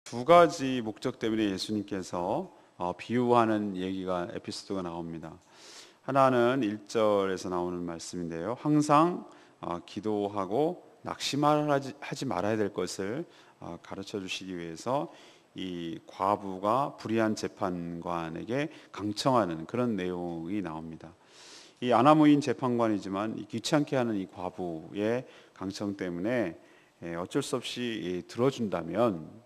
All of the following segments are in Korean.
두 가지 목적 때문에 예수님께서 비유하는 얘기가 에피소드가 나옵니다. 하나는 1절에서 나오는 말씀인데요. 항상 기도하고 낙심하지 말아야 될 것을 가르쳐 주시기 위해서 이 과부가 불의한 재판관에게 강청하는 그런 내용이 나옵니다. 이 아나무인 재판관이지만 귀찮게 하는 이 과부의 강청 때문에 어쩔 수 없이 들어준다면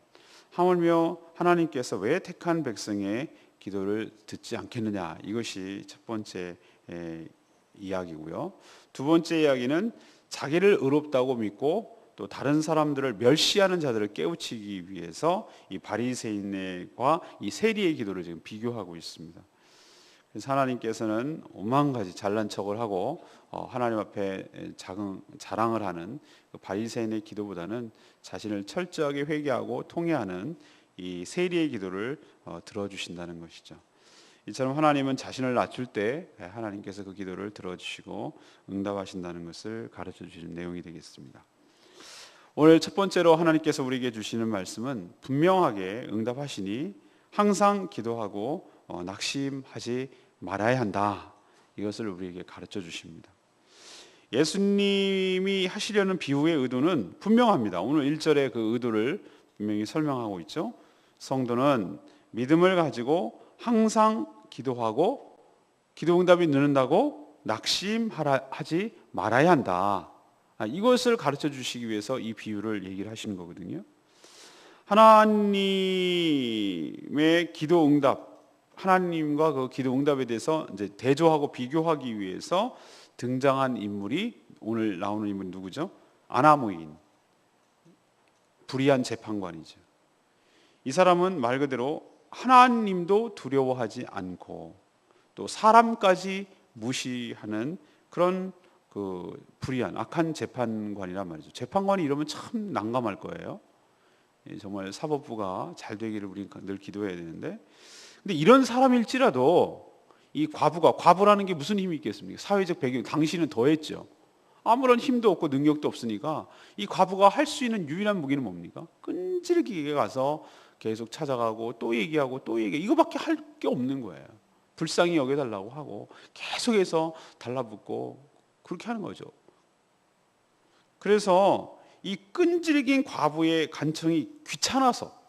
하물며 하나님께서 왜 택한 백성의 기도를 듣지 않겠느냐, 이것이 첫 번째 이야기고요. 두 번째 이야기는 자기를 의롭다고 믿고 또 다른 사람들을 멸시하는 자들을 깨우치기 위해서 이 바리새인과 이 세리의 기도를 지금 비교하고 있습니다. 그래서 하나님께서는 오만 가지 잘난 척을 하고 하나님 앞에 자랑을 하는 그 바리새인의 기도보다는 자신을 철저하게 회개하고 통회하는 이 세리의 기도를 들어주신다는 것이죠. 이처럼 하나님은 자신을 낮출 때 하나님께서 그 기도를 들어주시고 응답하신다는 것을 가르쳐 주시는 내용이 되겠습니다. 오늘 첫 번째로 하나님께서 우리에게 주시는 말씀은 분명하게 응답하시니 항상 기도하고 낙심하지 말아야 한다, 이것을 우리에게 가르쳐 주십니다. 예수님이 하시려는 비유의 의도는 분명합니다. 오늘 1절에 그 의도를 분명히 설명하고 있죠. 성도는 믿음을 가지고 항상 기도하고 기도 응답이 늦는다고 낙심하지 말아야 한다, 이것을 가르쳐 주시기 위해서 이 비유를 얘기를 하시는 거거든요. 하나님의 기도 응답, 하나님과 그 기도 응답에 대해서 이제 대조하고 비교하기 위해서 등장한 인물이, 오늘 나오는 인물은 누구죠? 아나무인, 불의한 재판관이죠. 이 사람은 말 그대로 하나님도 두려워하지 않고 또 사람까지 무시하는 그런 그 불의한 악한 재판관이란 말이죠. 재판관이 이러면 참 난감할 거예요. 정말 사법부가 잘 되기를 우리 늘 기도해야 되는데, 근데 이런 사람일지라도 이 과부라는 게 무슨 힘이 있겠습니까? 사회적 배경, 당신은 더했죠. 아무런 힘도 없고 능력도 없으니까 이 과부가 할 수 있는 유일한 무기는 뭡니까? 끈질기게 가서 계속 찾아가고 또 얘기하고 또 얘기, 이거밖에 할 게 없는 거예요. 불쌍히 여겨달라고 하고 계속해서 달라붙고 그렇게 하는 거죠. 그래서 이 끈질긴 과부의 간청이 귀찮아서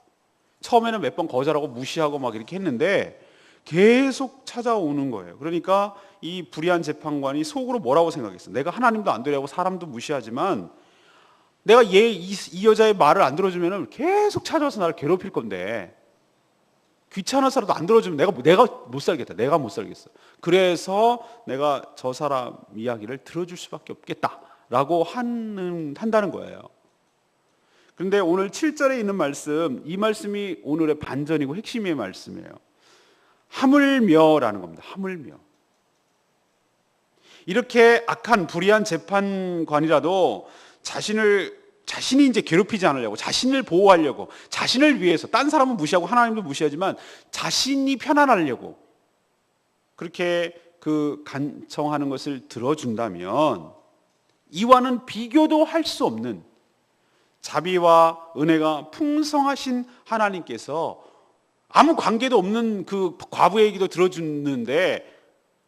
처음에는 몇 번 거절하고 무시하고 막 이렇게 했는데 계속 찾아오는 거예요. 그러니까 이 불의한 재판관이 속으로 뭐라고 생각했어요? 내가 하나님도 안 되려고 사람도 무시하지만 내가 이 여자의 말을 안 들어주면 계속 찾아와서 나를 괴롭힐 건데, 귀찮아서라도 안 들어주면 내가 못 살겠다. 내가 못 살겠어. 그래서 내가 저 사람 이야기를 들어줄 수밖에 없겠다라고 한다는 거예요. 그런데 오늘 7절에 있는 말씀, 이 말씀이 오늘의 반전이고 핵심의 말씀이에요. 하물며라는 겁니다. 하물며. 이렇게 악한 불의한 재판관이라도 자신이 이제 괴롭히지 않으려고, 자신을 보호하려고, 자신을 위해서, 딴 사람은 무시하고 하나님도 무시하지만 자신이 편안하려고 그렇게 그 간청하는 것을 들어준다면 이와는 비교도 할 수 없는 자비와 은혜가 풍성하신 하나님께서 아무 관계도 없는 그 과부의 기도 들어주는데,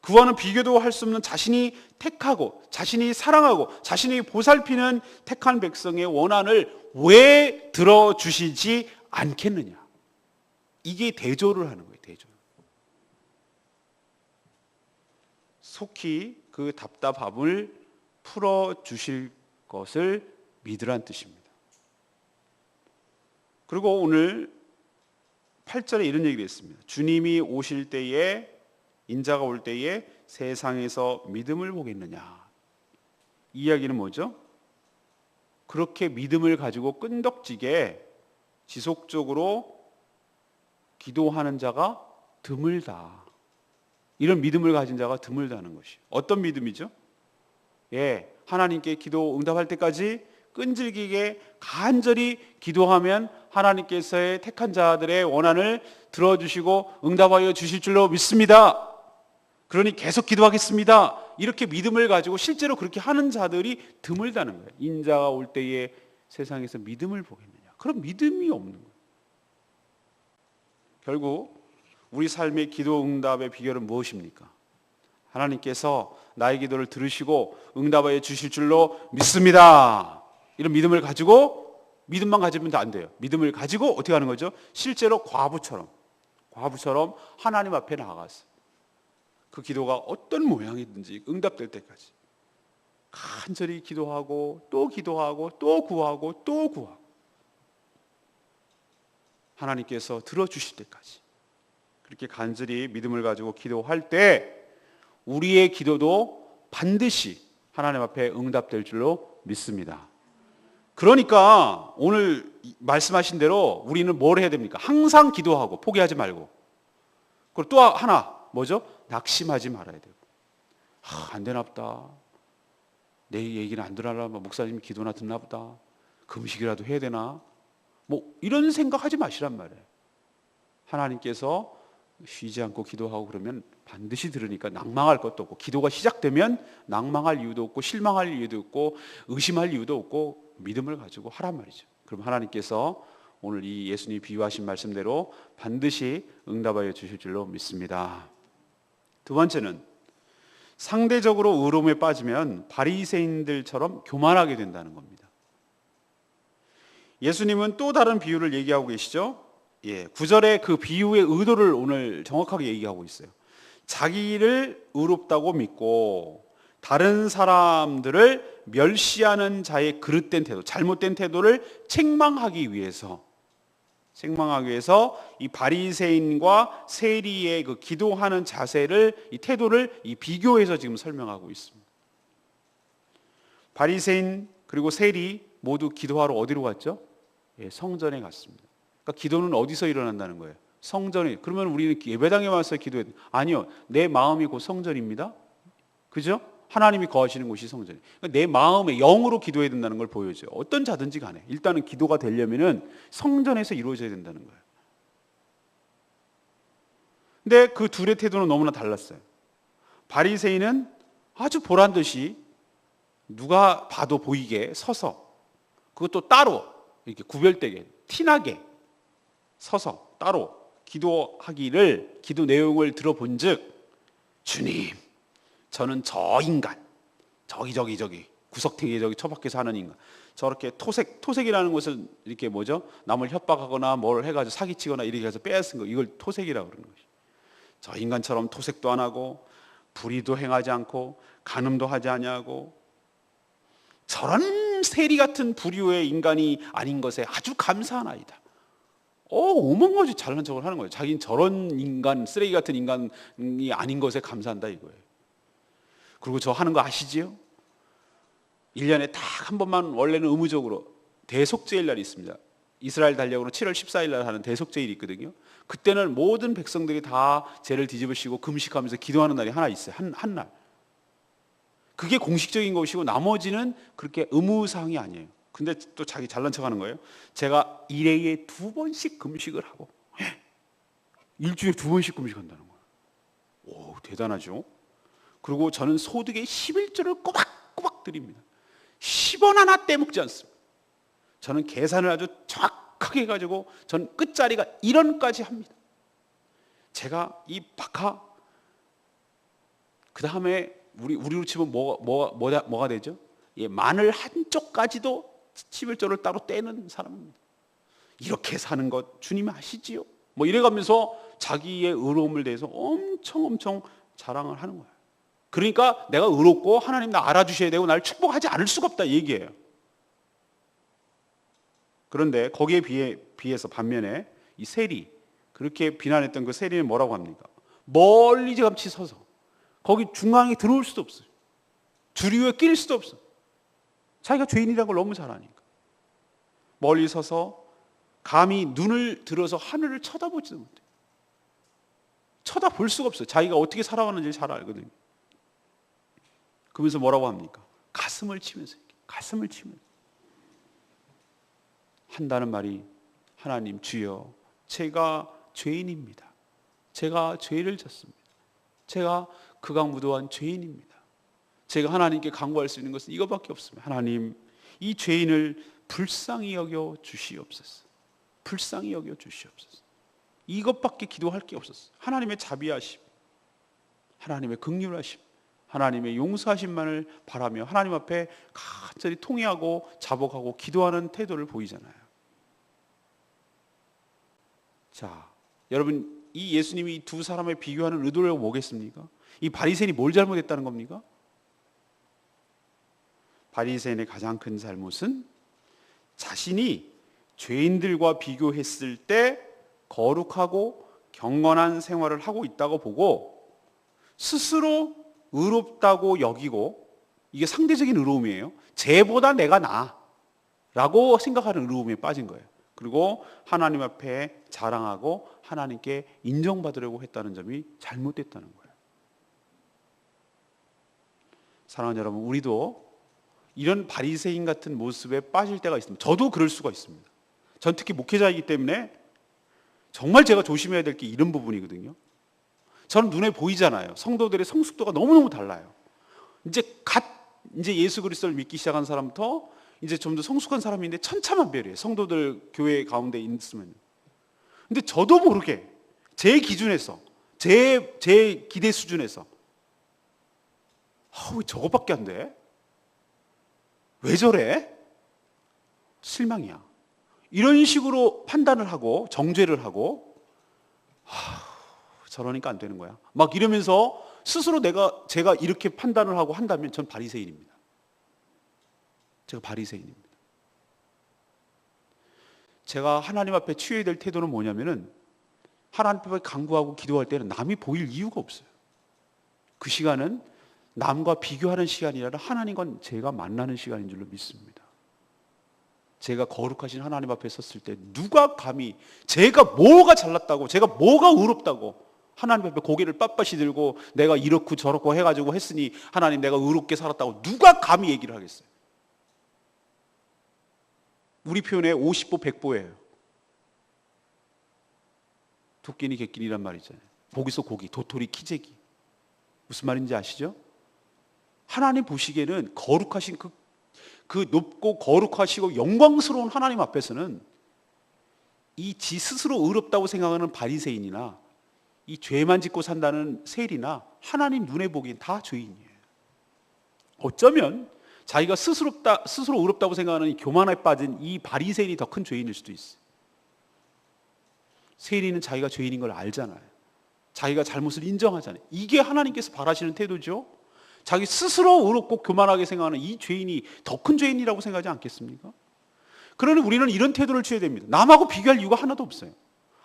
그와는 비교도 할 수 없는 자신이 택하고 자신이 사랑하고 자신이 보살피는 택한 백성의 원한을 왜 들어주시지 않겠느냐, 이게 대조를 하는 거예요. 대조. 속히 그 답답함을 풀어주실 것을 믿으란 뜻입니다. 그리고 오늘 8절에 이런 얘기를 했습니다. 주님이 오실 때에, 인자가 올 때에 세상에서 믿음을 보겠느냐. 이 이야기는 뭐죠? 그렇게 믿음을 가지고 끈덕지게 지속적으로 기도하는 자가 드물다. 이런 믿음을 가진 자가 드물다는 것이 어떤 믿음이죠? 하나님께 기도 응답할 때까지 끈질기게 간절히 기도하면 하나님께서의 택한 자들의 원한을 들어주시고 응답하여 주실 줄로 믿습니다. 그러니 계속 기도하겠습니다. 이렇게 믿음을 가지고 실제로 그렇게 하는 자들이 드물다는 거예요. 인자가 올 때에 세상에서 믿음을 보겠느냐. 그런 믿음이 없는 거예요. 결국 우리 삶의 기도 응답의 비결은 무엇입니까? 하나님께서 나의 기도를 들으시고 응답하여 주실 줄로 믿습니다. 이런 믿음을 가지고, 믿음만 가지면 안 돼요. 믿음을 가지고 어떻게 하는 거죠? 실제로 과부처럼 하나님 앞에 나아가서 그 기도가 어떤 모양이든지 응답될 때까지 간절히 기도하고 또 구하고 또 구하고 하나님께서 들어주실 때까지 그렇게 간절히 믿음을 가지고 기도할 때 우리의 기도도 반드시 하나님 앞에 응답될 줄로 믿습니다. 그러니까 오늘 말씀하신 대로 우리는 뭘 해야 됩니까? 항상 기도하고 포기하지 말고, 그리고 또 하나 뭐죠? 낙심하지 말아야 되고, 안 되나 보다, 내 얘기는 안 들으려나, 목사님 기도나 듣나 보다, 금식이라도 해야 되나, 뭐 이런 생각하지 마시란 말이에요. 하나님께서 쉬지 않고 기도하고 그러면 반드시 들으니까 낭망할 것도 없고, 기도가 시작되면 낭망할 이유도 없고 실망할 이유도 없고 의심할 이유도 없고 믿음을 가지고 하란 말이죠. 그럼 하나님께서 오늘 이 예수님이 비유하신 말씀대로 반드시 응답하여 주실 줄로 믿습니다. 두 번째는 상대적으로 의로움에 빠지면 바리새인들처럼 교만하게 된다는 겁니다. 예수님은 또 다른 비유를 얘기하고 계시죠. 9절에 그 비유의 의도를 오늘 정확하게 얘기하고 있어요. 자기를 의롭다고 믿고 다른 사람들을 멸시하는 자의 그릇된 태도, 잘못된 태도를 책망하기 위해서 이 바리새인과 세리의 그 기도하는 자세를, 이 태도를 이 비교해서 지금 설명하고 있습니다. 바리새인 그리고 세리 모두 기도하러 어디로 갔죠? 성전에 갔습니다. 그러니까 기도는 어디서 일어난다는 거예요? 성전에. 그러면 우리는 예배당에 와서 기도해야 돼요? 아니요, 내 마음이 곧 성전입니다. 그죠? 하나님이 거하시는 곳이 성전이에요. 그러니까 내 마음의 영으로 기도해야 된다는 걸 보여줘요. 어떤 자든지 간에 일단은 기도가 되려면은 성전에서 이루어져야 된다는 거예요. 근데 그 둘의 태도는 너무나 달랐어요. 바리새인은 아주 보란듯이 누가 봐도 보이게 서서, 그것도 따로 이렇게 구별되게 티나게 서서 따로 기도하기를, 기도 내용을 들어본즉, 주님, 저는 저 인간, 저기 구석탱이 저기 처박혀서 하는 인간, 저렇게 토색이라는 것은 이렇게 뭐죠? 남을 협박하거나 뭘 해가지고 사기치거나 이렇게 해서 빼앗은 거, 이걸 토색이라고 그러는 것이. 저 인간처럼 토색도 안 하고 불의도 행하지 않고 간음도 하지 아니하고, 저런 세리 같은 부류의 인간이 아닌 것에 아주 감사하나이다. 오만가지 잘난 척을 하는 거예요. 자기는 저런 인간, 쓰레기 같은 인간이 아닌 것에 감사한다 이거예요. 그리고 저 하는 거 아시지요? 1년에 딱 한 번만, 원래는 의무적으로 대속죄일 날이 있습니다. 이스라엘 달력으로 7월 14일 날 하는 대속죄일이 있거든요. 그때는 모든 백성들이 다 죄를 뒤집으시고 금식하면서 기도하는 날이 하나 있어요. 한 날. 그게 공식적인 것이고 나머지는 그렇게 의무사항이 아니에요. 근데 또 자기 잘난 척하는 거예요. 제가 1회에 2번씩 금식을 하고, 일주일에 2번씩 금식한다는 거예요. 오, 대단하죠. 그리고 저는 소득의 11조를 꼬박꼬박 드립니다. 10원 하나 떼먹지 않습니다. 저는 계산을 아주 정확하게 해가지고 전 끝자리가 1원까지 합니다. 제가 이 박하, 그 다음에 우리로 치면 뭐가 되죠? 마늘 한 쪽까지도 11조를 따로 떼는 사람입니다. 이렇게 사는 것 주님 아시지요? 뭐 이래가면서 자기의 의로움을 대해서 엄청 자랑을 하는 거예요. 그러니까 내가 의롭고 하나님 나 알아주셔야 되고 나를 축복하지 않을 수가 없다 얘기예요. 그런데 거기에 비해서 반면에 이 세리, 그렇게 비난했던 그 세리는 뭐라고 합니까? 멀리감치 서서 거기 중앙에 들어올 수도 없어요. 주류에 낄 수도 없어요. 자기가 죄인이라는 걸 너무 잘 아니까 멀리 서서 감히 눈을 들어서 하늘을 쳐다보지도 못해요. 쳐다볼 수가 없어요. 자기가 어떻게 살아가는지 잘 알거든요. 그러면서 뭐라고 합니까? 가슴을 치면서 한다는 말이, 하나님 주여, 제가 죄인입니다. 제가 죄를 졌습니다. 제가 극악무도한 죄인입니다. 제가 하나님께 간구할 수 있는 것은 이것밖에 없습니다. 하나님, 이 죄인을 불쌍히 여겨 주시옵소서. 불쌍히 여겨 주시옵소서. 이것밖에 기도할 게 없었어요. 하나님의 자비하심, 하나님의 긍휼하심, 하나님의 용서하심만을 바라며 하나님 앞에 간절히 통회하고 자복하고 기도하는 태도를 보이잖아요. 자, 여러분, 이 예수님이 이 두 사람을 비교하는 의도를 뭐겠습니까? 이 바리새인이 뭘 잘못했다는 겁니까? 바리새인의 가장 큰 잘못은 자신이 죄인들과 비교했을 때 거룩하고 경건한 생활을 하고 있다고 보고 스스로 의롭다고 여기고, 이게 상대적인 의로움이에요. 쟤보다 내가 나아 라고 생각하는 의로움에 빠진 거예요. 그리고 하나님 앞에 자랑하고 하나님께 인정받으려고 했다는 점이 잘못됐다는 거예요. 사랑하는 여러분, 우리도 이런 바리새인 같은 모습에 빠질 때가 있습니다. 저도 그럴 수가 있습니다. 전 특히 목회자이기 때문에 정말 제가 조심해야 될 게 이런 부분이거든요. 저는 눈에 보이잖아요. 성도들의 성숙도가 너무너무 달라요. 이제 예수 그리스도를 믿기 시작한 사람부터 이제 좀 더 성숙한 사람인데 천차만별이에요. 성도들 교회 가운데 있으면. 근데 저도 모르게 제 기준에서, 제 기대 수준에서 왜 저거밖에 안 돼? 왜 저래? 실망이야. 이런 식으로 판단을 하고 정죄를 하고 저러니까 안 되는 거야. 막 이러면서 스스로 제가 이렇게 판단을 하고 한다면 전 바리새인입니다. 제가 바리새인입니다. 제가 하나님 앞에 취해야 될 태도는 뭐냐면은 하나님 앞에 간구하고 기도할 때는 남이 보일 이유가 없어요. 그 시간은 남과 비교하는 시간이 아니라 하나님과 제가 만나는 시간인 줄로 믿습니다. 제가 거룩하신 하나님 앞에 섰을 때 누가 감히 제가 뭐가 잘났다고, 제가 뭐가 의롭다고 하나님 앞에 고개를 빳빳이 들고 내가 이렇고 저렇고 해가지고 했으니 하나님 내가 의롭게 살았다고 누가 감히 얘기를 하겠어요? 우리 표현에 50보 100보예요. 토끼니 객끼니란 말 있잖아요. 고기서 고기, 도토리 키재기. 무슨 말인지 아시죠? 하나님 보시기에는 거룩하신 그 높고 거룩하시고 영광스러운 하나님 앞에서는 이 지 스스로 의롭다고 생각하는 바리새인이나 이 죄만 짓고 산다는 세리나 하나님 눈에 보기엔 다 죄인이에요. 어쩌면 자기가 스스로 의롭다고 생각하는 이 교만에 빠진 이 바리새인이 더 큰 죄인일 수도 있어요. 세리는 자기가 죄인인 걸 알잖아요. 자기가 잘못을 인정하잖아요. 이게 하나님께서 바라시는 태도죠. 자기 스스로 의롭고 교만하게 생각하는 이 죄인이 더 큰 죄인이라고 생각하지 않겠습니까? 그러니 우리는 이런 태도를 취해야 됩니다. 남하고 비교할 이유가 하나도 없어요.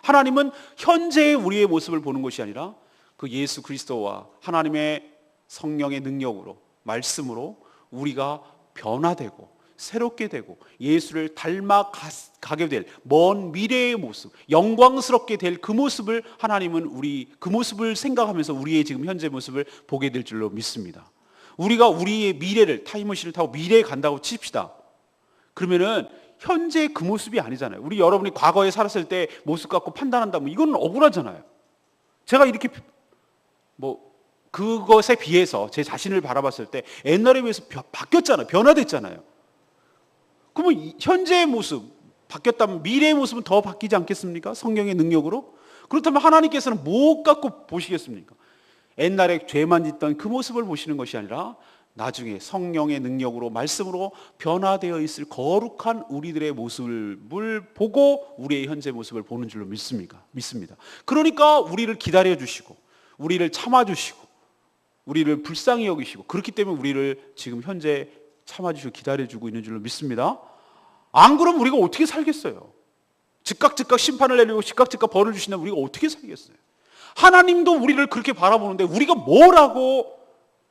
하나님은 현재의 우리의 모습을 보는 것이 아니라 그 예수 그리스도와 하나님의 성령의 능력으로, 말씀으로 우리가 변화되고 새롭게 되고 예수를 닮아가게 될 먼 미래의 모습, 영광스럽게 될 그 모습을 하나님은 그 모습을 생각하면서 우리의 지금 현재 모습을 보게 될 줄로 믿습니다. 우리가 우리의 미래를 타임머신을 타고 미래에 간다고 칩시다. 그러면은 현재 그 모습이 아니잖아요. 여러분이 과거에 살았을 때 모습 갖고 판단한다면 이건 억울하잖아요. 제가 이렇게 그것에 비해서 제 자신을 바라봤을 때 옛날에 비해서 바뀌었잖아요. 변화됐잖아요. 그러면 현재의 모습 바뀌었다면 미래의 모습은 더 바뀌지 않겠습니까? 성령의 능력으로. 그렇다면 하나님께서는 뭐 갖고 보시겠습니까? 옛날에 죄만 짓던 그 모습을 보시는 것이 아니라 나중에 성령의 능력으로 말씀으로 변화되어 있을 거룩한 우리들의 모습을 보고 우리의 현재 모습을 보는 줄로 믿습니다. 그러니까 우리를 기다려 주시고 우리를 참아 주시고 우리를 불쌍히 여기시고 그렇기 때문에 우리를 지금 현재 참아주시고 기다려주고 있는 줄로 믿습니다. 안 그러면 우리가 어떻게 살겠어요? 즉각 심판을 내리고 즉각 벌을 주신다면 우리가 어떻게 살겠어요? 하나님도 우리를 그렇게 바라보는데 우리가 뭘 하고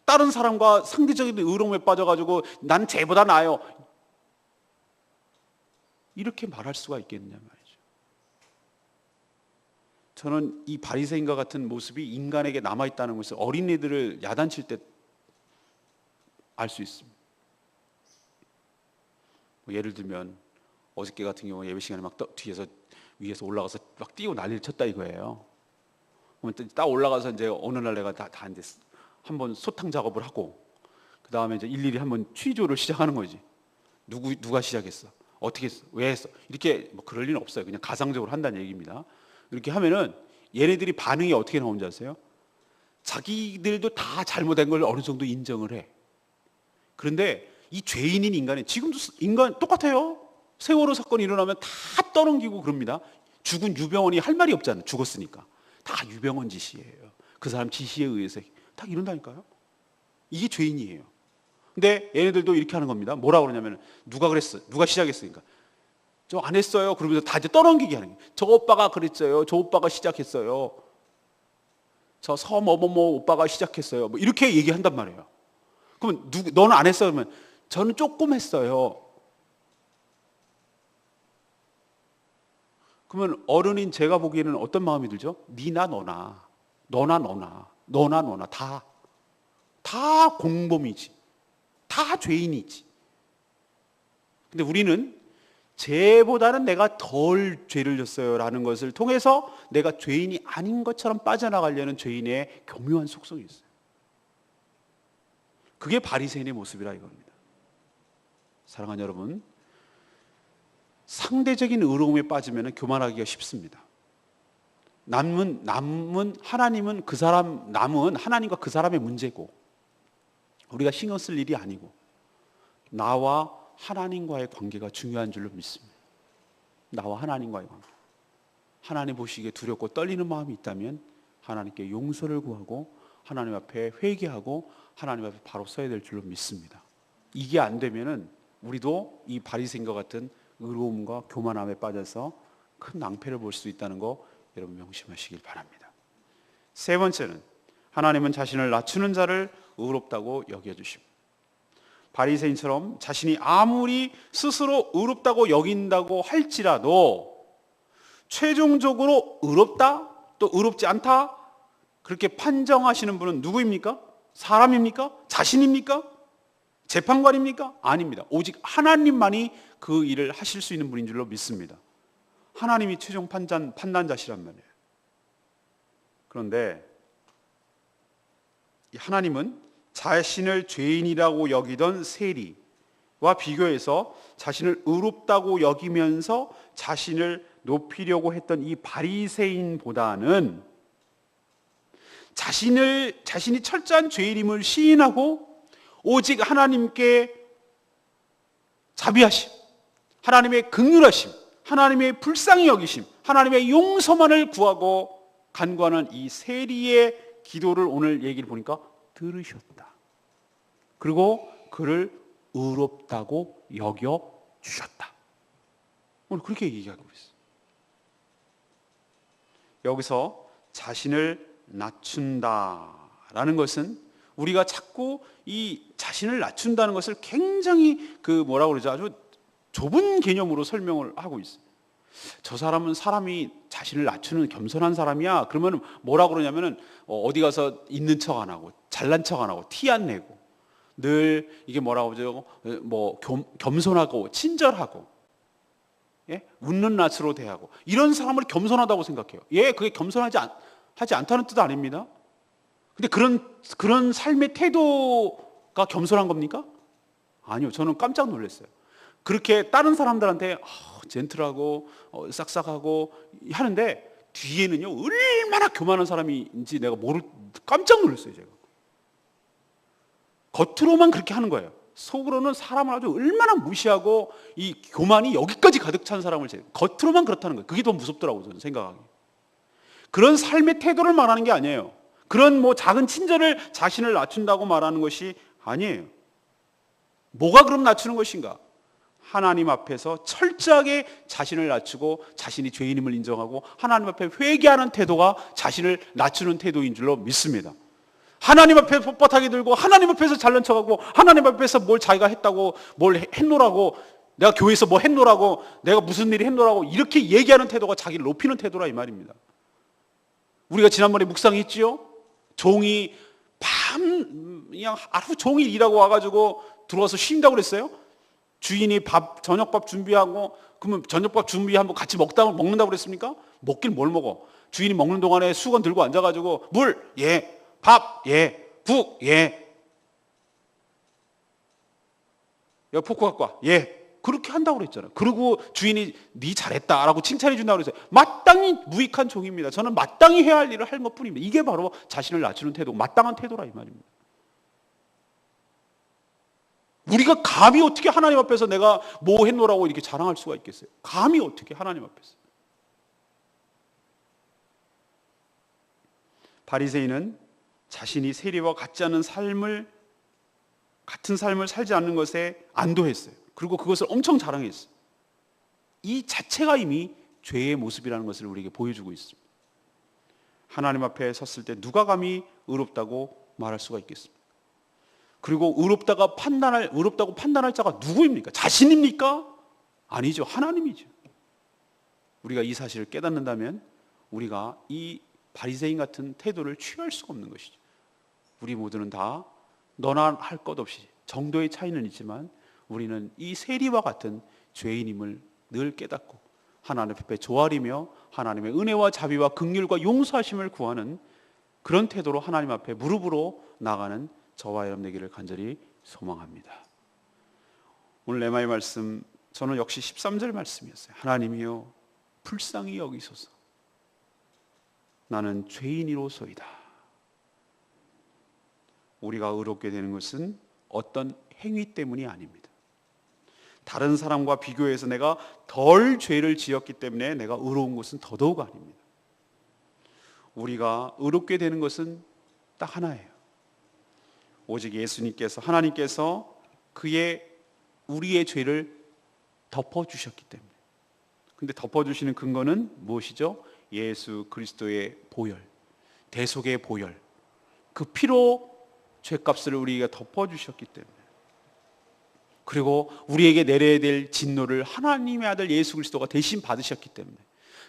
다른 사람과 상대적인 의로움에 빠져가지고 난 쟤보다 나아요 이렇게 말할 수가 있겠느냐 말이죠. 저는 이 바리새인과 같은 모습이 인간에게 남아있다는 것을 어린이들을 야단칠 때 알 수 있습니다. 예를 들면 어저께 같은 경우에 예배 시간에 막 위에서 올라가서 막 뛰고 난리를 쳤다 이거예요. 그러면 딱 올라가서 이제 어느 날 내가 다 이제 한번 소탕 작업을 하고 그 다음에 이제 일일이 한번 취조를 시작하는 거지. 누가 시작했어? 어떻게 했어? 왜 했어? 이렇게 그럴 리는 없어요. 그냥 가상적으로 한다는 얘기입니다. 이렇게 하면은 얘네들이 반응이 어떻게 나오는지 아세요? 자기들도 다 잘못한 걸 어느 정도 인정을 해. 그런데 이 죄인인 인간이 지금도 인간 똑같아요. 세월호 사건이 일어나면 다 떠넘기고 그럽니다. 죽은 유병원이 할 말이 없잖아요. 죽었으니까. 다 유병원 지시예요. 그 사람 지시에 의해서 다 이런다니까요. 이게 죄인이에요. 근데 얘네들도 이렇게 하는 겁니다. 뭐라 그러냐면 누가 그랬어? 누가 시작했으니까. 저 안 했어요. 그러면서 다 이제 떠넘기게 하는 거예요. 저 오빠가 그랬어요. 저 오빠가 시작했어요. 저 서뭐뭐뭐 오빠가 시작했어요. 뭐 이렇게 얘기한단 말이에요. 그러면 너는 안 했어요? 그러면 저는 조금 했어요. 그러면 어른인 제가 보기에는 어떤 마음이 들죠? 니나 너나, 너나 너나, 너나 너나 다 공범이지. 다 죄인이지. 근데 우리는 쟤보다는 내가 덜 죄를 졌어요 라는 것을 통해서 내가 죄인이 아닌 것처럼 빠져나가려는 죄인의 교묘한 속성이 있어요. 그게 바리새인의 모습이라 이겁니다. 사랑하는 여러분, 상대적인 의로움에 빠지면 교만하기가 쉽습니다. 남은 하나님은 그 사람, 남은 하나님과 그 사람의 문제고 우리가 신경 쓸 일이 아니고 나와 하나님과의 관계가 중요한 줄로 믿습니다. 나와 하나님과의 관계. 하나님 보시기에 두렵고 떨리는 마음이 있다면 하나님께 용서를 구하고 하나님 앞에 회개하고 하나님 앞에 바로 서야 될 줄로 믿습니다. 이게 안 되면은 우리도 이 바리새인과 같은 의로움과 교만함에 빠져서 큰 낭패를 볼 수 있다는 거 여러분 명심하시길 바랍니다. 세 번째는 하나님은 자신을 낮추는 자를 의롭다고 여겨주십니다. 바리새인처럼 자신이 아무리 스스로 의롭다고 여긴다고 할지라도 최종적으로 의롭다 또 의롭지 않다 그렇게 판정하시는 분은 누구입니까? 사람입니까? 자신입니까? 재판관입니까? 아닙니다. 오직 하나님만이 그 일을 하실 수 있는 분인 줄로 믿습니다. 하나님이 최종 판단자시란 말이에요. 그런데 이 하나님은 자신을 죄인이라고 여기던 세리와 비교해서 자신을 의롭다고 여기면서 자신을 높이려고 했던 이 바리새인보다는 자신이 철저한 죄인임을 시인하고 오직 하나님께 자비하심, 하나님의 긍휼하심, 하나님의 불쌍히 여기심, 하나님의 용서만을 구하고 간구하는 이 세리의 기도를 오늘 얘기를 보니까 들으셨다. 그리고 그를 의롭다고 여겨주셨다. 오늘 그렇게 얘기하고 있어요. 여기서 자신을 낮춘다라는 것은 우리가 자꾸 이 자신을 낮춘다는 것을 굉장히 뭐라고 그러죠? 아주 좁은 개념으로 설명을 하고 있어요. 저 사람은 사람이 자신을 낮추는 겸손한 사람이야. 그러면 뭐라고 그러냐면은 어디 가서 있는 척 안 하고 잘난 척 안 하고 티 안 내고 늘 이게 뭐라고 그러죠? 뭐 겸손하고 친절하고 예? 웃는 낯으로 대하고 이런 사람을 겸손하다고 생각해요. 예, 그게 하지 않다는 뜻 아닙니다. 근데 그런 삶의 태도가 겸손한 겁니까? 아니요. 저는 깜짝 놀랐어요. 그렇게 다른 사람들한테 젠틀하고 싹싹하고 하는데 뒤에는요 얼마나 교만한 사람인지 내가 깜짝 놀랐어요. 제가 겉으로만 그렇게 하는 거예요. 속으로는 사람을 아주 얼마나 무시하고 이 교만이 여기까지 가득 찬 사람을 겉으로만 그렇다는 거예요. 그게 더 무섭더라고요. 저는 생각하기. 그런 삶의 태도를 말하는 게 아니에요. 그런 작은 친절을 자신을 낮춘다고 말하는 것이 아니에요. 뭐가 그럼 낮추는 것인가? 하나님 앞에서 철저하게 자신을 낮추고 자신이 죄인임을 인정하고 하나님 앞에 회개하는 태도가 자신을 낮추는 태도인 줄로 믿습니다. 하나님 앞에 뻣뻣하게 들고 하나님 앞에서 잘난 척하고 하나님 앞에서 뭘 자기가 했다고 뭘 했노라고 내가 교회에서 뭐 했노라고 내가 무슨 일이 했노라고 이렇게 얘기하는 태도가 자기를 높이는 태도라 이 말입니다. 우리가 지난번에 묵상했지요? 종이 그냥 하루 종일 일하고 와가지고 들어와서 쉰다고 그랬어요? 주인이 저녁밥 준비하고 그러면 저녁밥 준비하고 같이 먹는다고 그랬습니까? 먹긴 뭘 먹어? 주인이 먹는 동안에 수건 들고 앉아가지고 물, 예, 밥, 예, 국, 예. 여기 포크 갖고 와, 예. 그렇게 한다고 그랬잖아요. 그리고 주인이 네 잘했다라고 칭찬해 준다고 그랬어요. 마땅히 무익한 종입니다. 저는 마땅히 해야 할 일을 할 것뿐입니다. 이게 바로 자신을 낮추는 태도, 마땅한 태도라 이 말입니다. 우리가 감히 어떻게 하나님 앞에서 내가 뭐 했노라고 이렇게 자랑할 수가 있겠어요? 감히 어떻게 하나님 앞에서. 바리새인은 자신이 세리와 같지 않은 같은 삶을 살지 않는 것에 안도했어요. 그리고 그것을 엄청 자랑했어요. 이 자체가 이미 죄의 모습이라는 것을 우리에게 보여주고 있습니다. 하나님 앞에 섰을 때 누가 감히 의롭다고 말할 수가 있겠습니까? 그리고 의롭다고 판단할 자가 누구입니까? 자신입니까? 아니죠. 하나님이죠. 우리가 이 사실을 깨닫는다면 우리가 이 바리새인 같은 태도를 취할 수가 없는 것이죠. 우리 모두는 다 너나 할 것 없이 정도의 차이는 있지만 우리는 이 세리와 같은 죄인임을 늘 깨닫고 하나님 앞에 조아리며 하나님의 은혜와 자비와 긍휼과 용서하심을 구하는 그런 태도로 하나님 앞에 무릎으로 나가는 저와 여러분 되기를 간절히 소망합니다. 오늘 레마의 말씀, 저는 역시 13절 말씀이었어요. 하나님이여 불쌍히 여기소서. 나는 죄인이로소이다. 우리가 의롭게 되는 것은 어떤 행위 때문이 아닙니다. 다른 사람과 비교해서 내가 덜 죄를 지었기 때문에 내가 의로운 것은 더더욱 아닙니다. 우리가 의롭게 되는 것은 딱 하나예요. 오직 예수님께서, 하나님께서 우리의 죄를 덮어주셨기 때문에. 근데 덮어주시는 근거는 무엇이죠? 예수 그리스도의 보혈, 대속의 보혈, 그 피로 죄값을 우리에게 덮어주셨기 때문에. 그리고 우리에게 내려야 될 진노를 하나님의 아들 예수 그리스도가 대신 받으셨기 때문에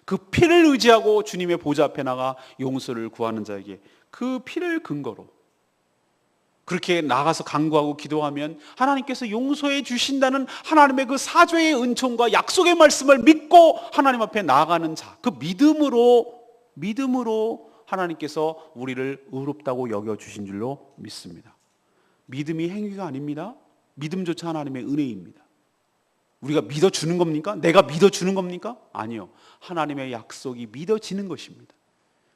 그 피를 의지하고 주님의 보좌 앞에 나가 용서를 구하는 자에게 그 피를 근거로 그렇게 나가서 간구하고 기도하면 하나님께서 용서해 주신다는 하나님의 그 사죄의 은총과 약속의 말씀을 믿고 하나님 앞에 나아가는 자, 그 믿음으로 하나님께서 우리를 의롭다고 여겨주신 줄로 믿습니다. 믿음이 행위가 아닙니다. 믿음조차 하나님의 은혜입니다. 우리가 믿어주는 겁니까? 내가 믿어주는 겁니까? 아니요. 하나님의 약속이 믿어지는 것입니다.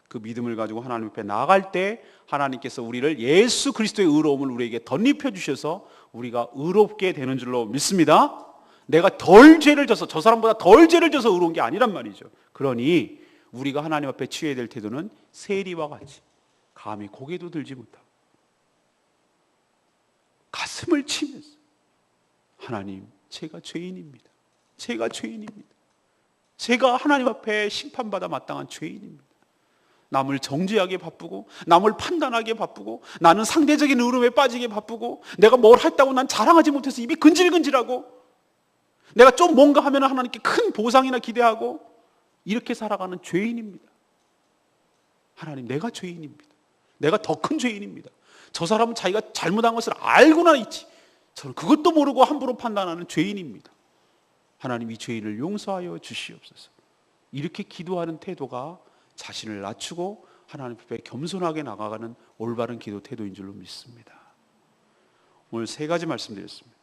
그 믿음을 가지고 하나님 앞에 나아갈 때 하나님께서 우리를 예수 그리스도의 의로움을 우리에게 덧입혀 주셔서 우리가 의롭게 되는 줄로 믿습니다. 내가 덜 죄를 져서 저 사람보다 덜 죄를 져서 의로운 게 아니란 말이죠. 그러니 우리가 하나님 앞에 취해야 될 태도는 세리와 같이 감히 고개도 들지 못하고 가슴을 치면서 하나님, 제가 죄인입니다. 제가 죄인입니다. 제가 하나님 앞에 심판받아 마땅한 죄인입니다. 남을 정죄하게 바쁘고 남을 판단하게 바쁘고 나는 상대적인 의로움에 빠지게 바쁘고 내가 뭘 했다고 난 자랑하지 못해서 입이 근질근질하고 내가 좀 뭔가 하면 하나님께 큰 보상이나 기대하고 이렇게 살아가는 죄인입니다. 하나님, 내가 죄인입니다. 내가 더 큰 죄인입니다. 저 사람은 자기가 잘못한 것을 알고나 있지 저는 그것도 모르고 함부로 판단하는 죄인입니다. 하나님, 이 죄인을 용서하여 주시옵소서. 이렇게 기도하는 태도가 자신을 낮추고 하나님 앞에 겸손하게 나아가는 올바른 기도 태도인 줄로 믿습니다. 오늘 세 가지 말씀드렸습니다.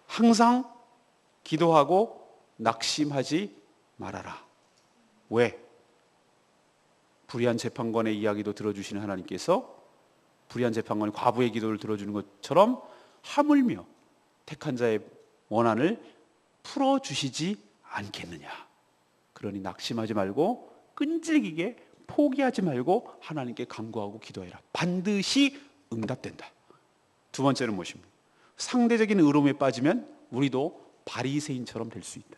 항상 기도하고 낙심하지 말아라. 왜? 불의한 재판관의 이야기도 들어주시는 하나님께서 불의한 재판관이 과부의 기도를 들어주는 것처럼 하물며 택한 자의 원한을 풀어주시지 않겠느냐. 그러니 낙심하지 말고 끈질기게 포기하지 말고 하나님께 간구하고 기도해라. 반드시 응답된다. 두 번째는 무엇입니까? 상대적인 의로움에 빠지면 우리도 바리새인처럼 될 수 있다.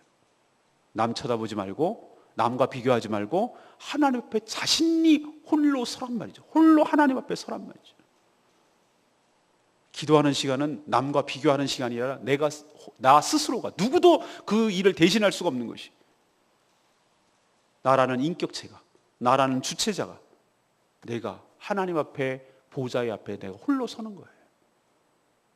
남 쳐다보지 말고 남과 비교하지 말고 하나님 앞에 자신이 홀로 서란 말이죠. 홀로 하나님 앞에 서란 말이죠. 기도하는 시간은 남과 비교하는 시간이 아니라 나 스스로가 누구도 그 일을 대신할 수가 없는 것이 나라는 인격체가 나라는 주체자가 내가 하나님 앞에 보좌의 앞에 내가 홀로 서는 거예요.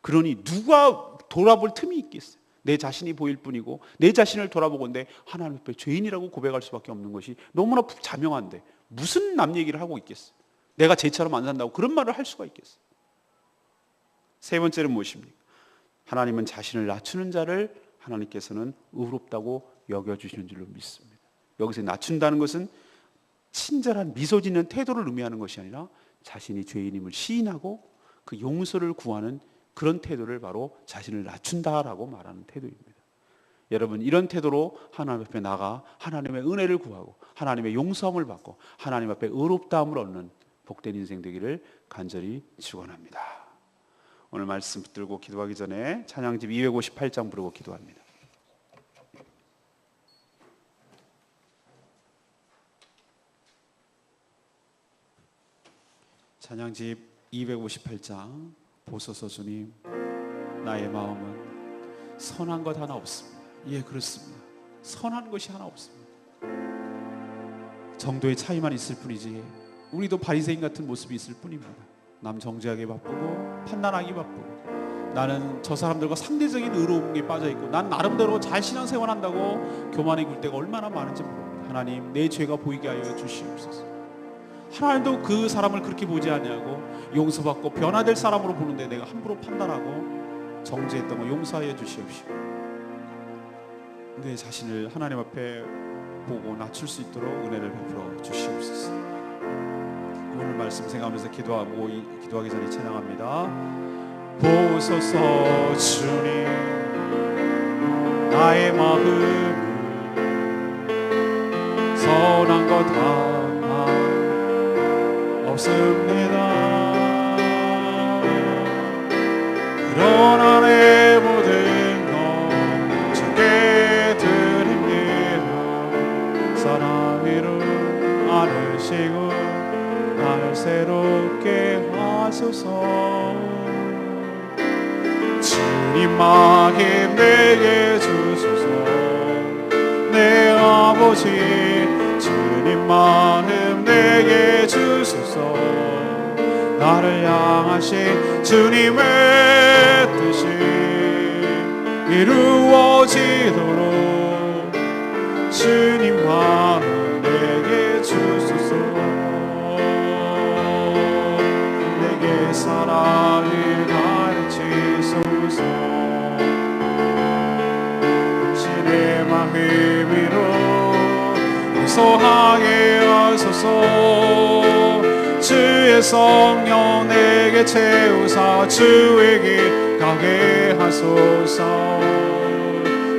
그러니 누가 돌아볼 틈이 있겠어요. 내 자신이 보일 뿐이고 내 자신을 돌아보건대 하나님 앞에 죄인이라고 고백할 수밖에 없는 것이 너무나 자명한데 무슨 남 얘기를 하고 있겠어요. 내가 쟤처럼 안 산다고 그런 말을 할 수가 있겠어요. 세 번째는 무엇입니까? 하나님은 자신을 낮추는 자를 하나님께서는 의롭다고 여겨주시는 줄로 믿습니다. 여기서 낮춘다는 것은 친절한 미소 짓는 태도를 의미하는 것이 아니라 자신이 죄인임을 시인하고 그 용서를 구하는 그런 태도를 바로 자신을 낮춘다라고 말하는 태도입니다. 여러분, 이런 태도로 하나님 앞에 나가 하나님의 은혜를 구하고 하나님의 용서함을 받고 하나님 앞에 의롭다함을 얻는 복된 인생 되기를 간절히 축원합니다. 오늘 말씀 붙들고 기도하기 전에 찬양집 258장 부르고 기도합니다. 찬양집 258장. 보소서 주님, 나의 마음은 선한 것 하나 없습니다. 예, 그렇습니다. 선한 것이 하나 없습니다. 정도의 차이만 있을 뿐이지 우리도 바리새인 같은 모습이 있을 뿐입니다. 남 정죄하기 바쁘고 판단하기 바쁘고 나는 저 사람들과 상대적인 의로움에 빠져있고 난 나름대로 잘 신앙생활한다고 교만에 굴 때가 얼마나 많은지 모릅니다. 하나님, 내 죄가 보이게 하여 주시옵소서. 하나님도 그 사람을 그렇게 보지 아니하고 용서받고 변화될 사람으로 보는데 내가 함부로 판단하고 정죄했던 거 용서하여 주시옵시오. 내 자신을 하나님 앞에 보고 낮출 수 있도록 은혜를 베풀어 주시옵소서. 오늘 말씀 생각하면서 기도하기 전에 찬양합니다. 보소서 주님, 나의 마음은 선한 것 하나 없습니다. 그러나 내 모든 것 주께 드립니다. 사랑이를 안으시고 날 새롭게 하소서. 주님만 힘 내게 주소서. 내 아버지 주님만 힘 내게 주소서. 나를 향하신 주님의 뜻이 이루어지도록 주님만 힘 내게 주소서. 내게 사랑을 가르치소서. 신의 마음으로 용서하게 하소서. 주의 성령 내게 채우사 주의 길 가게 하소서.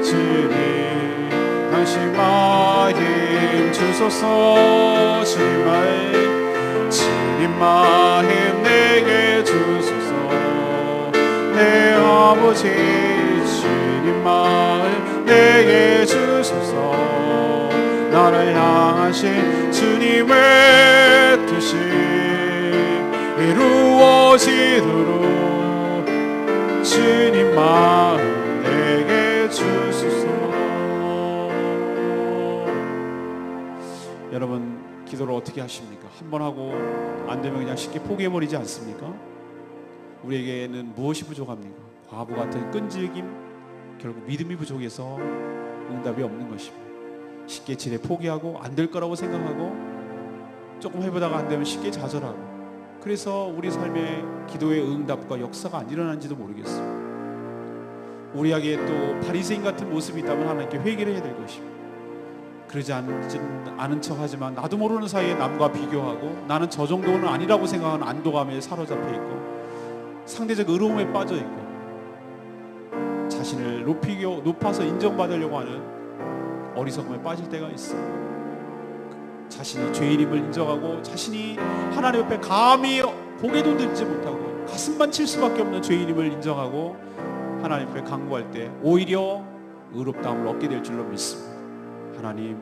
주님 당신만 힘 주소서. 주님만 힘 내게 주소서. 내 아버지 주님만 내게 주소서. 나를 향하신 주님의 뜻이 이루어지도록 주님만 내게 주소서. 여러분, 기도를 어떻게 하십니까? 한 번 하고 안 되면 그냥 쉽게 포기해버리지 않습니까? 우리에게는 무엇이 부족합니까? 과부 같은 끈질김, 결국 믿음이 부족해서 응답이 없는 것입니다. 쉽게 지레 포기하고 안 될 거라고 생각하고 조금 해보다가 안 되면 쉽게 좌절하고, 그래서 우리 삶의 기도의 응답과 역사가 안 일어나는지도 모르겠어요. 우리에게 또 바리새인 같은 모습이 있다면 하나님께 회개를 해야 될 것입니다. 그러지 않은 척하지만 나도 모르는 사이에 남과 비교하고 나는 저 정도는 아니라고 생각하는 안도감에 사로잡혀 있고 상대적 의로움에 빠져 있고 자신을 높아서 인정받으려고 하는 어리석음에 빠질 때가 있어요. 자신이 죄인임을 인정하고 자신이 하나님 옆에 감히 고개도 들지 못하고 가슴만 칠 수밖에 없는 죄인임을 인정하고 하나님 앞에 간구할 때 오히려 의롭다함을 얻게 될 줄로 믿습니다. 하나님,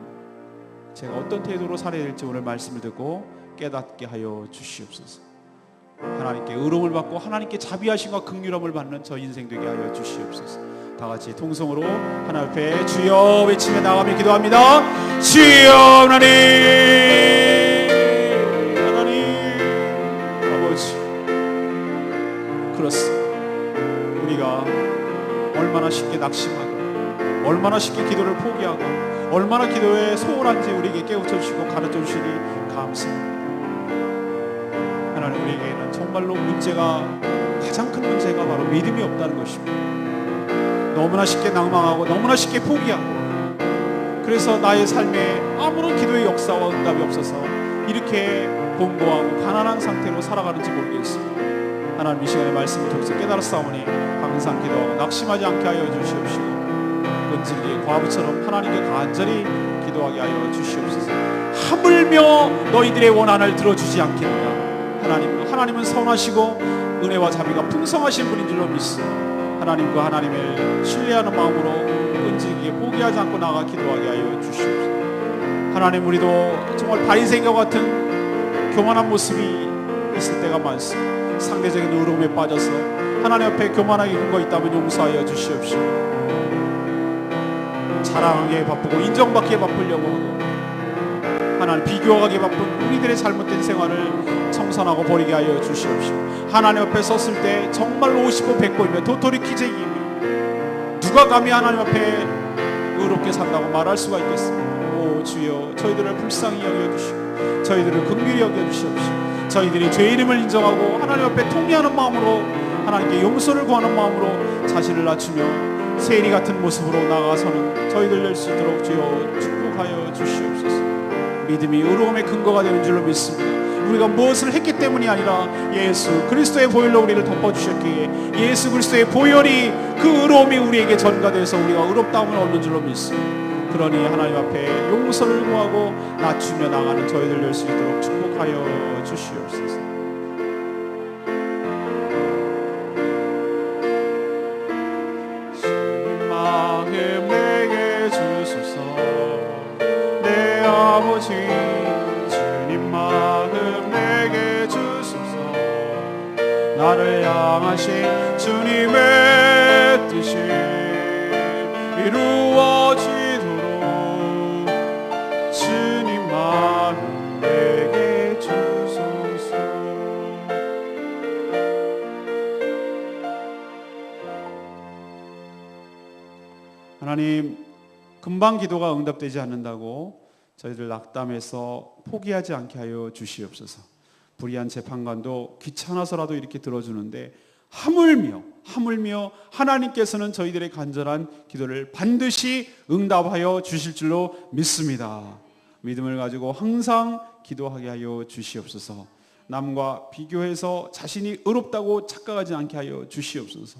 제가 어떤 태도로 살아야 될지 오늘 말씀을 듣고 깨닫게 하여 주시옵소서. 하나님께 의로움을 받고 하나님께 자비하심과 긍휼함을 받는 저 인생 되게 하여 주시옵소서. 다 같이 통성으로 하나님 앞에 주여 외치며 나가며 기도합니다. 주여 하나님, 아버지, 그렇습니다. 우리가 얼마나 쉽게 낙심하고 얼마나 쉽게 기도를 포기하고 얼마나 기도에 소홀한지 우리에게 깨우쳐 주시고 가르쳐 주시니 감사합니다. 하나님, 우리에게는 정말로 가장 큰 문제가 바로 믿음이 없다는 것입니다. 너무나 쉽게 낭망하고 너무나 쉽게 포기하고, 그래서 나의 삶에 아무런 기도의 역사와 응답이 없어서 이렇게 곤고하고 가난한 상태로 살아가는지 모르겠습니다. 하나님, 이 시간에 말씀을 통해서 깨달았사오니 항상 기도하고 낙심하지 않게 하여 주시옵시고, 끈질기게 과부처럼 하나님께 간절히 기도하게 하여 주시옵소서. 하물며 너희들의 원한을 들어주지 않겠느냐. 하나님은 선하시고 은혜와 자비가 풍성하신 분인 줄로 믿습니다. 하나님, 그 하나님을 신뢰하는 마음으로 끈질기게 포기하지 않고 나가 기도하게 하여 주시옵소서. 하나님, 우리도 정말 바리새인과 같은 교만한 모습이 있을 때가 많습니다. 상대적인 의로움에 빠져서 하나님 앞에 교만하게 군 거 있다면 용서하여 주시옵시고, 자랑하기에 바쁘고 인정받기에 바쁘려고 하고 하나님 비교하기에 바쁜 우리들의 잘못된 생활을 청산하고 버리게 하여 주시옵시고, 하나님 앞에 섰을 때 정말로 50보 100보이며 도토리 키재기이며 누가 감히 하나님 앞에 의롭게 산다고 말할 수가 있겠습니까? 오 주여, 저희들을 불쌍히 여겨주시고 저희들을 긍휼히 여겨주시옵시고, 저희들이 죄 이름을 인정하고 하나님 앞에 통회하는 마음으로 하나님께 용서를 구하는 마음으로 자신을 낮추며 세리 같은 모습으로 나아가서는 저희들 될 수 있도록 주여 축복하여 주시옵소서. 믿음이 의로움의 근거가 되는 줄로 믿습니다. 우리가 무엇을 했기 때문이 아니라 예수 그리스도의 보혈로 우리를 덮어주셨기에 예수 그리스도의 보혈이 그 의로움이 우리에게 전가돼서 우리가 의롭다함을 얻는 줄로 믿습니다. 그러니 하나님 앞에 용서를 구하고 낮추며 나가는 저희들 될 수 있도록 축복하여 주시옵소서. 주님 마음 내게 주소서. 내 아버지 주님 마음 내게 주소서. 나를 향하신 주님의 뜻이 이루어지도록 주님 마음 내게 주소서. 하나님, 금방 기도가 응답되지 않는다고 저희들 낙담해서 포기하지 않게 하여 주시옵소서. 불의한 재판관도 귀찮아서라도 이렇게 들어주는데 하물며 하나님께서는 저희들의 간절한 기도를 반드시 응답하여 주실 줄로 믿습니다. 믿음을 가지고 항상 기도하게 하여 주시옵소서. 남과 비교해서 자신이 의롭다고 착각하지 않게 하여 주시옵소서.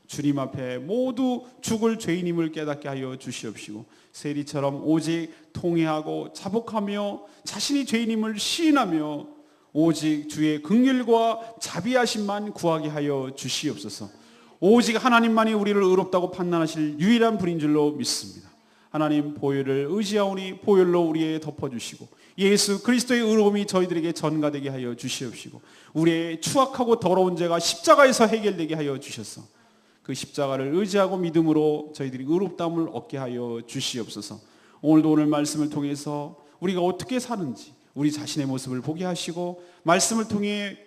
주님 앞에 모두 죽을 죄인임을 깨닫게 하여 주시옵시고, 세리처럼 오직 통회하고 자복하며 자신이 죄인임을 시인하며 오직 주의 긍휼과 자비하심만 구하게 하여 주시옵소서. 오직 하나님만이 우리를 의롭다고 판단하실 유일한 분인 줄로 믿습니다. 하나님, 보혈을 의지하오니 보혈로 우리에 덮어주시고 예수 그리스도의 의로움이 저희들에게 전가되게 하여 주시옵시고, 우리의 추악하고 더러운 죄가 십자가에서 해결되게 하여 주셔서 그 십자가를 의지하고 믿음으로 저희들이 의롭다함을 얻게 하여 주시옵소서. 오늘도 오늘 말씀을 통해서 우리가 어떻게 사는지 우리 자신의 모습을 보게 하시고 말씀을 통해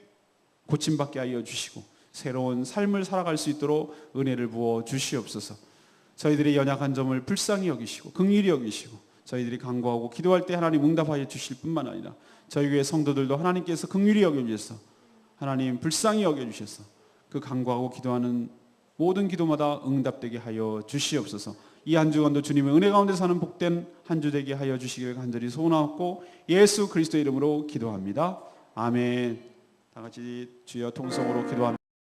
고침받게 하여 주시고 새로운 삶을 살아갈 수 있도록 은혜를 부어 주시옵소서. 저희들의 연약한 점을 불쌍히 여기시고 긍휼히 여기시고 저희들이 간구하고 기도할 때 하나님 응답하여 주실 뿐만 아니라 저희 교회 성도들도 하나님께서 긍휼히 여겨주셔서 하나님 불쌍히 여겨주셔서 그 간구하고 기도하는 모든 기도마다 응답되게 하여 주시옵소서. 이 한 주간도 주님의 은혜 가운데 사는 복된 한 주 되게 하여 주시기를 간절히 소원하옵고 예수 그리스도의 이름으로 기도합니다. 아멘. 다 같이 주여 통성으로 기도합니다.